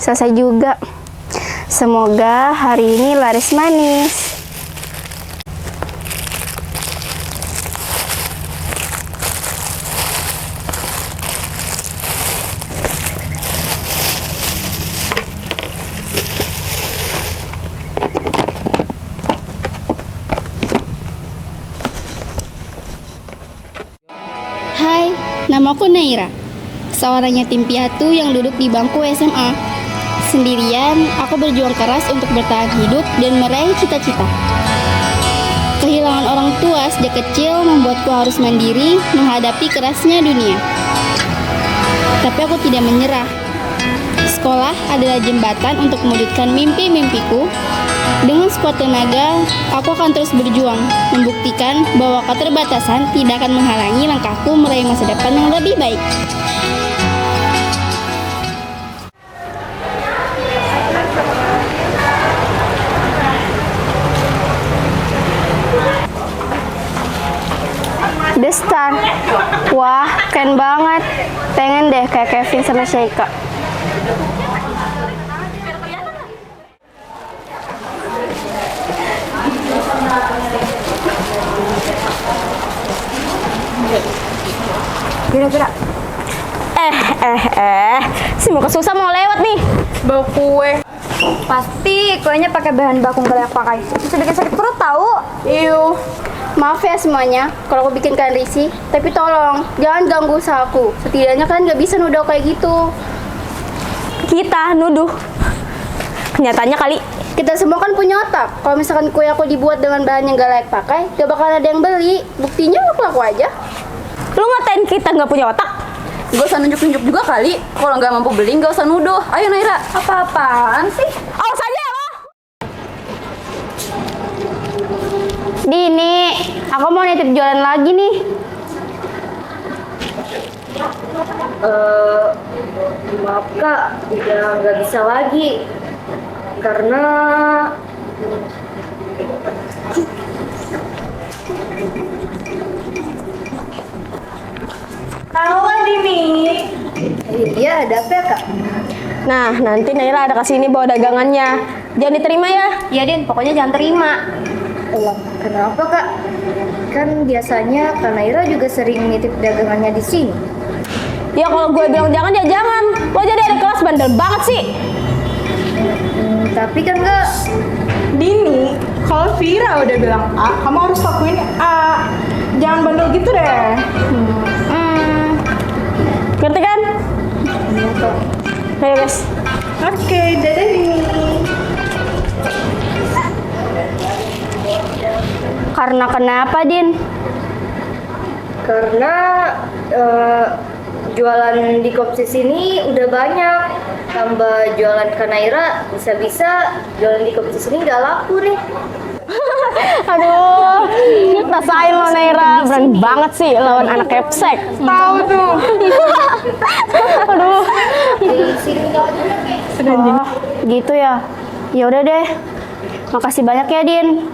selesai juga. Semoga hari ini laris manis. Hai, namaku Naira, seorang yatim piatu yang duduk di bangku SMA. Sendirian, aku berjuang keras untuk bertahan hidup dan meraih cita-cita. Kehilangan orang tua sejak kecil membuatku harus mandiri menghadapi kerasnya dunia. Tapi aku tidak menyerah. Sekolah adalah jembatan untuk mewujudkan mimpi-mimpiku. Dengan sekuat tenaga, aku akan terus berjuang, membuktikan bahwa keterbatasan tidak akan menghalangi langkahku meraih masa depan yang lebih baik. The Star. Wah, keren banget. Pengen deh kayak Kevin sama Sheika. Gerak-gerak. Si muka susah mau lewat nih. Bau kue. Pasti kuenya pakai bahan baku nggak layak pakai. Bisa bikin sakit perut tahu. Iu. Maaf ya semuanya, kalau aku bikin kalian risih. Tapi tolong, jangan ganggu usahaku. Setidaknya kalian nggak bisa nuduh kayak gitu. Kita nuduh. Kenyataannya kali. Kita semua kan punya otak. Kalau misalkan kue aku dibuat dengan bahan yang gak layak pakai, gak bakal ada yang beli. Buktinya laku aja. Lu ngatain kita nggak punya otak? Gak usah nunjuk-nunjuk juga kali. Kalau nggak mampu beli nggak usah nuduh. Ayo Naira. Apa-apaan sih? Awas aja lo. Dini, aku mau nitip jualan lagi nih. Maaf kak, udah nggak bisa lagi karena Halo Dini. iya ada apa ya kak? Nah, nanti Naira ada kasih ini bawa dagangannya. Jangan diterima ya. Iya Din, pokoknya jangan terima. Lah, kenapa kak? Kan biasanya Kak Naira juga sering nitip dagangannya di sini. Ya kalau gue bilang jangan ya jangan. Lo jadi ada kelas bandel banget sih. Tapi kan kak, Dini, kalau Vira udah bilang A, kamu harus lakuin A. Jangan bandel gitu deh. Ngerti kan? iya kak. Ayo guys. Oke, dadah Dini. Karena kenapa, Din? Karena jualan di Kopsis ini udah banyak. Tambah jualan Kak Naira, bisa-bisa jualan di Kopsis ini nggak laku nih. Aduh, rasain lo Naira. Berani banget sih lawan anak kepsek. Tahu tuh. Aduh. Di sini Oh, gitu ya. Ya udah deh. Makasih banyak ya, Din.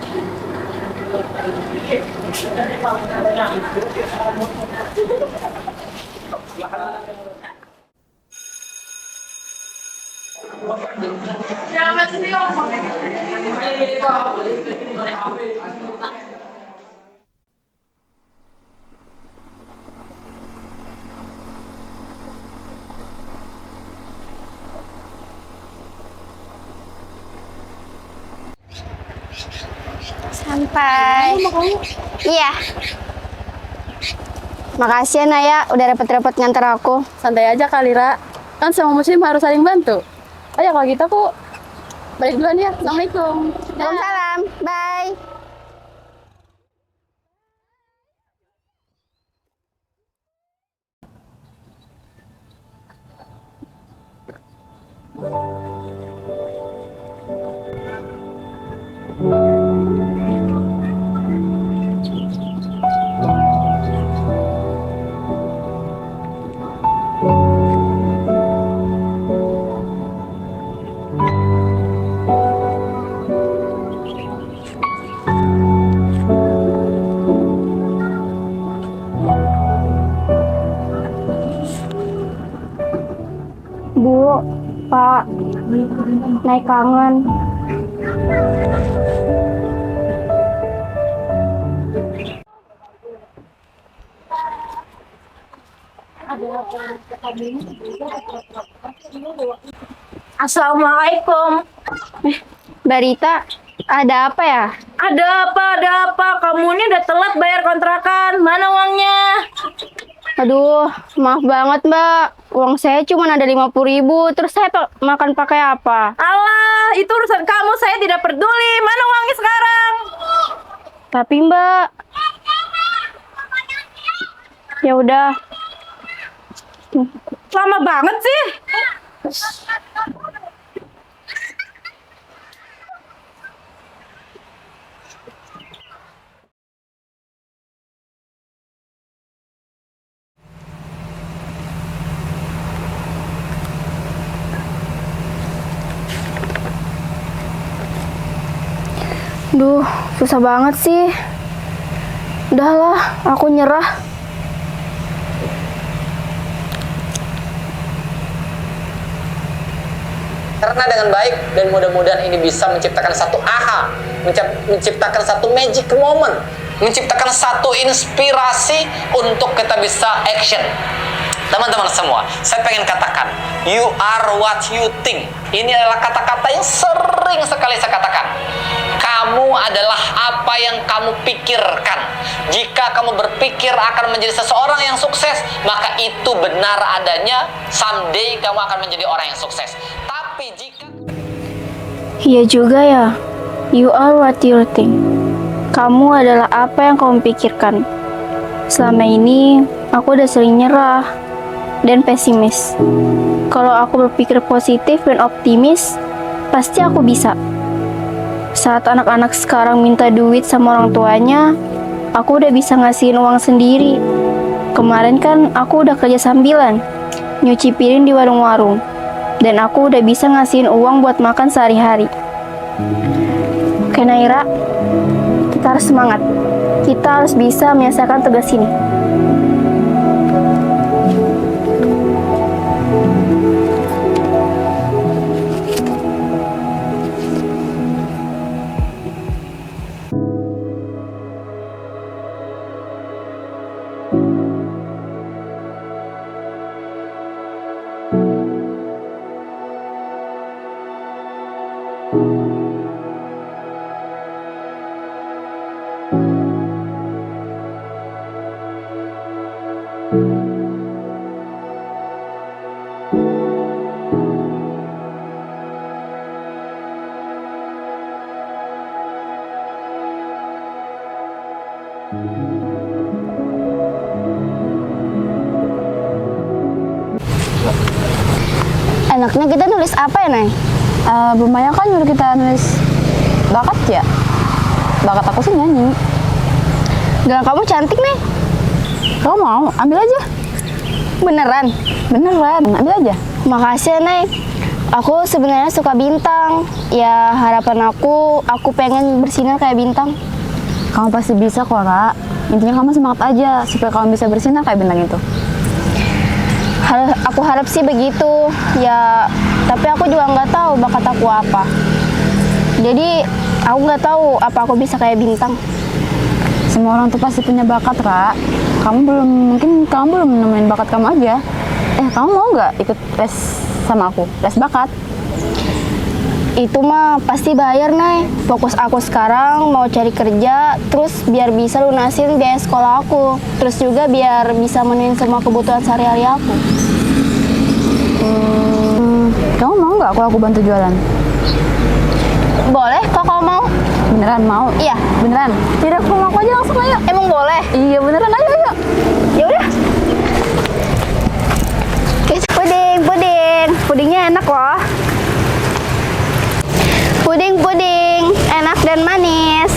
Sampai. Iya. Makasih ya Naya, udah repot-repot nganter aku. Santai aja kali Ra. Kan sama muslim harus saling bantu. Oh ya kalau gitu aku balik duluan ya. Assalamualaikum. Waalaikumsalam. Bye. Bu, Pak. Naik kangen. Assalamualaikum. Mbak Rita, ada apa ya? Ada apa? Ada apa? Kamu ini udah telat bayar kontrakan. Mana uangnya? Aduh, maaf banget Mbak. Uang saya cuma ada 50.000. Terus saya makan pakai apa? Alah, itu urusan kamu. Saya tidak peduli. Mana uangnya sekarang? Tapi Mbak, ya udah. Lama banget sih. Duh, susah banget sih. Udahlah, aku nyerah. Karena dengan baik dan mudah-mudahan ini bisa menciptakan satu aha, menciptakan satu magic moment, menciptakan satu inspirasi untuk kita bisa action. Teman-teman semua, saya pengen katakan, you are what you think. Ini adalah kata-kata yang sering sekali saya katakan. Kamu adalah apa yang kamu pikirkan. Jika kamu berpikir akan menjadi seseorang yang sukses, maka itu benar adanya. Someday kamu akan menjadi orang yang sukses. Tapi jika... Iya juga ya. You are what you think. Kamu adalah apa yang kamu pikirkan. Selama ini, aku udah sering nyerah dan pesimis. Kalau aku berpikir positif dan optimis, pasti aku bisa. Saat anak-anak sekarang minta duit sama orang tuanya, aku udah bisa ngasihin uang sendiri. Kemarin kan aku udah kerja sambilan, nyuci piring di warung-warung. Dan aku udah bisa ngasihin uang buat makan sehari-hari. Oke Naira, kita harus semangat. Kita harus bisa menyelesaikan tugas ini. Enaknya kita nulis apa ya, Nay? Bu Maya kan nyuruh kita nulis bakat ya. Bakat aku sih nyanyi. Gak, kamu cantik, Nay. Kamu mau? Ambil aja. Beneran? Beneran, ambil aja. Makasih ya, Nay. Aku sebenarnya suka bintang. Ya, harapan aku pengen bersinar kayak bintang. Kamu pasti bisa kok, Ra. Intinya kamu semangat aja supaya kamu bisa bersinar kayak bintang itu. Aku harap sih begitu. Ya, tapi aku juga nggak tahu bakat aku apa. Jadi, aku nggak tahu apa aku bisa kayak bintang. Semua orang tuh pasti punya bakat, Ra. Mungkin kamu belum nemuin bakat kamu aja. Kamu mau nggak ikut les sama aku? Les bakat? Itu mah pasti bayar, Nay. Fokus aku sekarang mau cari kerja, terus biar bisa lunasin biaya sekolah aku. Terus juga biar bisa menuhin semua kebutuhan sehari-hari aku. Kamu mau nggak aku bantu jualan? Boleh, kok kamu mau? Beneran mau? Iya. Beneran? Tidak, ke rumah aku aja langsung ayo. Emang boleh? Iya beneran, ayo. Ya udah. Pudingnya enak loh. Puding enak dan manis.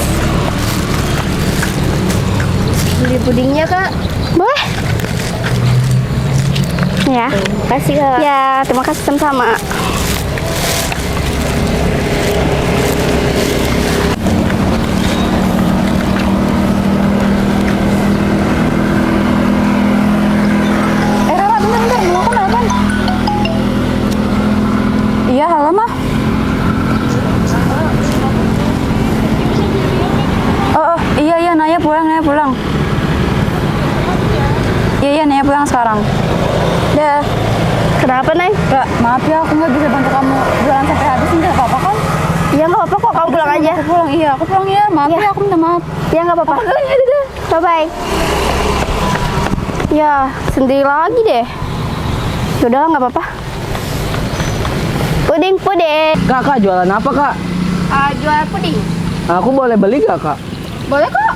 Beli pudingnya, Kak. Boleh? Ya. Terima kasih, Kak. Ya, terima kasih sama-sama. Rara, bentar, mau aku nelfon. Iya nih, pulang sekarang. Dah. Kenapa, Nay? Ra, maaf ya, aku nggak bisa bantu kamu jualan sampai habis. Nggak apa-apa kan? Iya, nggak apa-apa kok. Kamu pulang aja. Aku pulang, iya, aku pulang ya. Maaf ya, aku minta maaf. Iya, nggak apa-apa. Ya, dadah. Bye-bye. Ya, sendiri lagi deh. Yaudah, nggak apa-apa. Puding. Kak, jualan apa kak? Jual puding. Aku boleh beli gak kak? Boleh kok.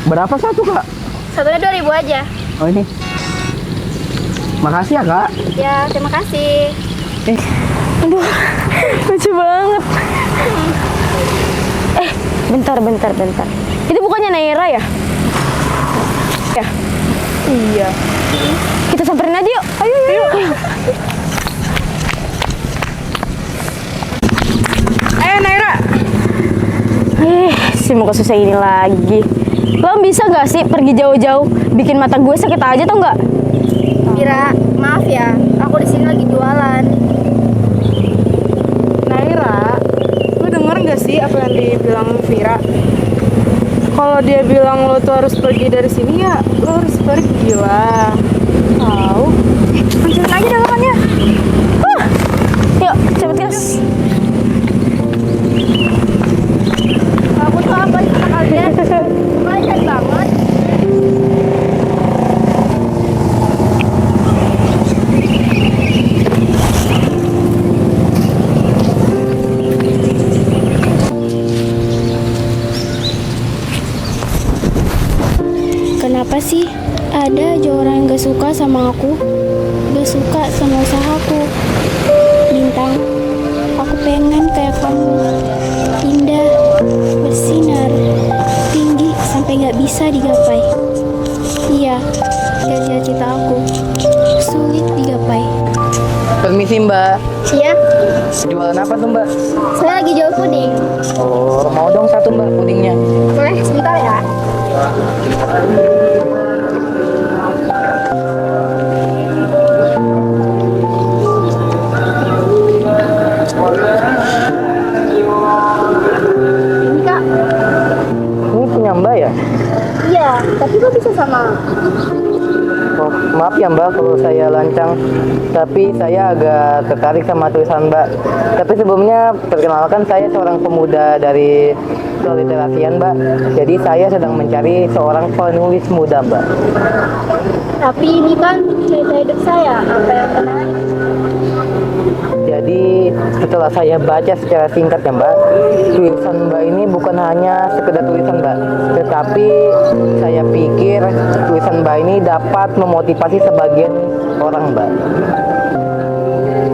Berapa satu kak? Satunya 2.000 aja. Oh ini. Makasih ya kak. Ya, terima kasih. Aduh, lucu banget. Bentar. Itu bukannya Naira ya? Ya. Iya. Kita samperin aja yuk. Ayo. Ayo Naira. Si muka susah ini lagi. Lo bisa gak sih pergi jauh-jauh? Bikin mata gue sakit aja tau nggak? Mira, maaf ya. Aku di sini lagi jualan. Naira, lu denger gak sih apa yang dibilang Vira? Kalau dia bilang lo tuh harus pergi dari sini ya, lo harus pergi lah. Tahu? Lanjutin lagi dagangannya. Yuk, cepet gas. Aku tuh apa sih sama kalian? Kalian banget. Kenapa sih ada aja orang yang gak suka sama aku, gak suka sama usahaku? Bintang, aku pengen kayak kamu, indah, bersinar, tinggi sampai gak bisa digapai. Iya, gak cita-cita aku, sulit digapai. Permisi mbak. Iya, Jualan apa tuh mbak? saya lagi jual puding. Oh mau dong satu mbak pudingnya. Boleh sebentar ya? Ini Kak. Ini punya mbak ya? Iya, tapi kok bisa sama? Oh, maaf ya mbak kalau saya lancang, tapi saya agak tertarik sama tulisan mbak. Tapi sebelumnya perkenalkan, saya seorang pemuda dari keliterasian mbak. Jadi saya sedang mencari seorang penulis muda mbak. Tapi ini kan cerita hidup saya, apa yang menarik? Jadi setelah saya baca secara singkat ya mbak, tulisan mbak ini bukan hanya sekedar tulisan mbak, tetapi saya pikir tulisan mbak ini dapat memotivasi sebagian orang mbak.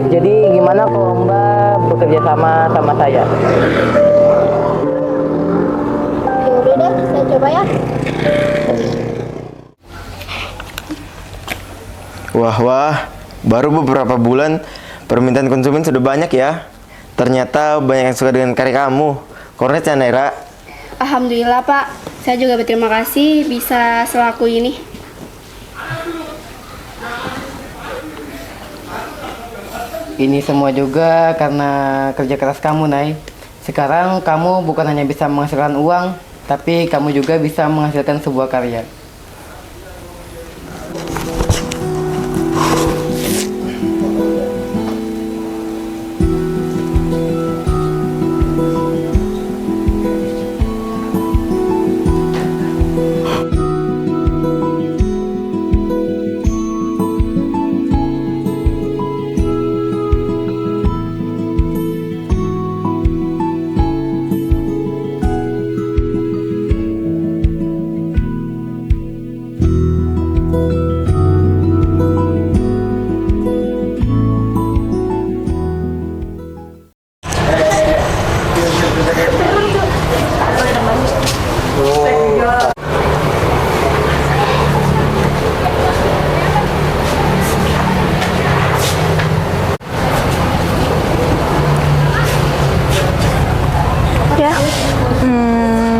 Jadi gimana kalau mbak bekerja sama saya? Ya udah deh, saya coba ya. Wah, baru beberapa bulan permintaan konsumen sudah banyak ya. Ternyata banyak yang suka dengan karya kamu. Kornet ya Naira. Alhamdulillah Pak, saya juga berterima kasih bisa selaku ini. Ini semua juga karena kerja keras kamu, Nay. Sekarang kamu bukan hanya bisa menghasilkan uang, tapi kamu juga bisa menghasilkan sebuah karya.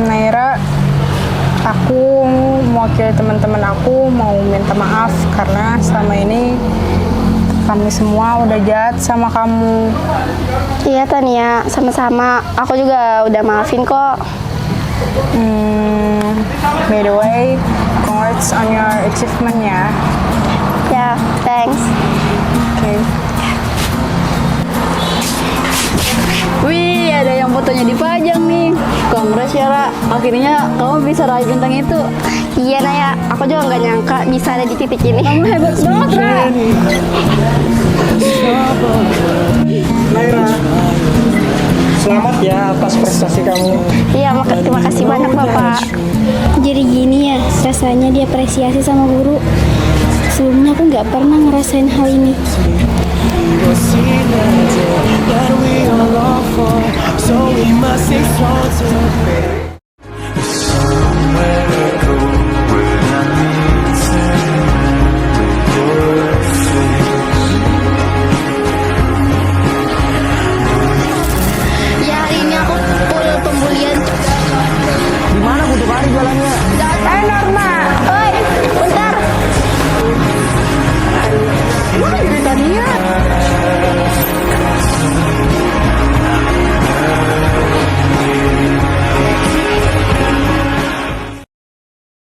Naira, aku mewakili teman-teman aku mau minta maaf karena selama ini kami semua udah jahat sama kamu. Iya Tania, sama-sama. Aku juga udah maafin kok. By the way, congrats on your achievement ya. Ya, thanks. Oke. Wih, ada yang fotonya dipajang nih. Congrats ya, Ra. Akhirnya kamu bisa raih bintang itu. Iya Naya, aku juga nggak nyangka bisa ada di titik ini. Kamu hebat banget, Ra. Naira, selamat ya atas prestasi kamu. Iya, terima kasih banyak Bapak. Jadi gini ya, rasanya diapresiasi sama guru. Sebelumnya aku nggak pernah ngerasain hal ini. So we must stay strong to